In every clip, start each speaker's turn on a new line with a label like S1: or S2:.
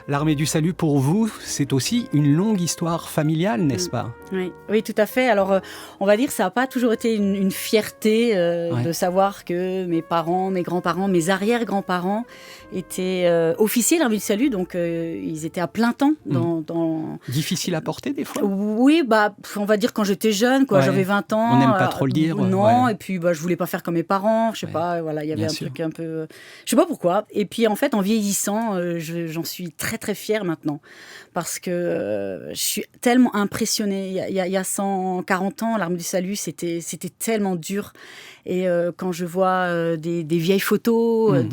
S1: L'Armée du Salut, pour vous, c'est aussi une longue histoire familiale, n'est-ce pas ?
S2: Oui, tout à fait. Alors, on va dire que ça n'a pas toujours été une fierté de savoir que mes parents, mes grands-parents, mes arrière-grands-parents étaient officiers de l'Armée du Salut, donc ils étaient à plein temps dans...
S1: Difficile à porter des fois ?
S2: Oui, on va dire quand j'étais jeune, j'avais 20 ans.
S1: On n'aime pas trop le dire.
S2: Non, et puis je voulais pas faire comme mes parents, je sais pas, voilà, il y avait truc un peu... Je sais pas pourquoi. Et puis en fait, en vieillissant, j'en suis très très fière maintenant, parce que je suis tellement impressionnée. Il y a 140 ans, l'Armée du Salut, c'était tellement dur. Et quand je vois des vieilles photos,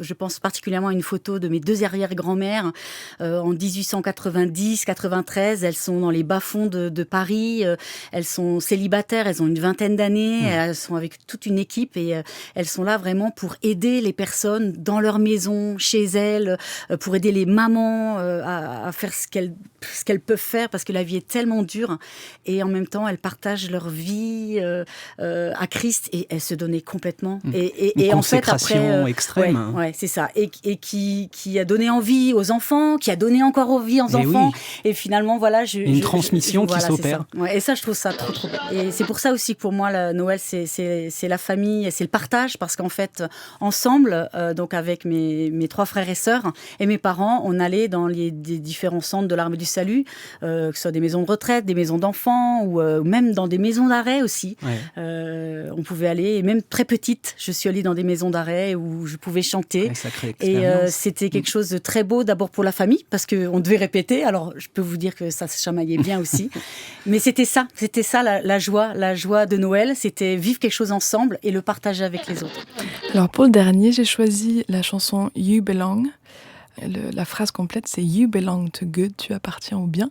S2: je pense particulièrement à une photo de mes 2 arrière-grand-mères en 1890-93. Elles sont dans les bas-fonds de Paris. Elles sont célibataires, elles ont une vingtaine d'années. Elles sont avec toute une équipe et elles sont là vraiment pour aider les personnes dans leur maison, chez elles, pour aider les mamans à faire ce qu'elles peuvent faire, parce que la vie est tellement dure. Et en même temps, elles partagent leur vie à Christ, et elle se donnait complètement.
S1: Et en fait, après, extrême.
S2: Ouais, c'est ça. Et qui a donné envie aux enfants, qui a donné encore envie aux enfants. Et finalement, voilà,
S1: une transmission qui s'opère.
S2: Ouais, et ça, je trouve ça trop, trop bien. Et c'est pour ça aussi que pour moi, Noël, c'est la famille, et c'est le partage, parce qu'en fait, ensemble, donc avec mes 3 frères et sœurs et mes parents, on allait dans des différents centres de l'Armée du Salut, que ce soit des maisons de retraite, des maisons d'enfants, ou même dans des maisons d'arrêt aussi. On pouvait aller, et même très petite, je suis allée dans des maisons d'arrêt où je pouvais chanter. Et c'était quelque chose de très beau, d'abord pour la famille, parce qu'on devait répéter. Alors, je peux vous dire que ça se chamaillait bien aussi. Mais c'était ça la joie de Noël, c'était vivre quelque chose ensemble et le partager avec les autres.
S3: Alors, pour le dernier, j'ai choisi la chanson You Belong. La phrase complète, c'est You belong to good, tu appartiens au bien,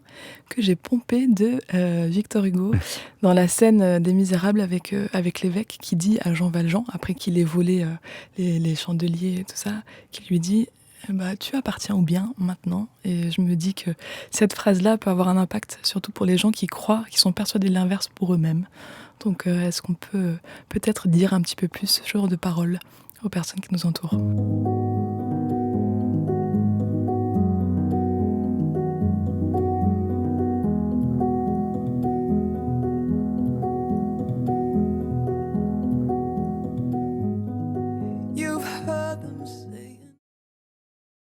S3: que j'ai pompé de Victor Hugo dans la scène des Misérables avec l'évêque qui dit à Jean Valjean, après qu'il ait volé les chandeliers et tout ça, qui lui dit tu appartiens au bien maintenant. Et je me dis que cette phrase-là peut avoir un impact, surtout pour les gens qui croient, qui sont persuadés de l'inverse pour eux-mêmes. Donc est-ce qu'on peut peut-être dire un petit peu plus ce genre de paroles aux personnes qui nous entourent ?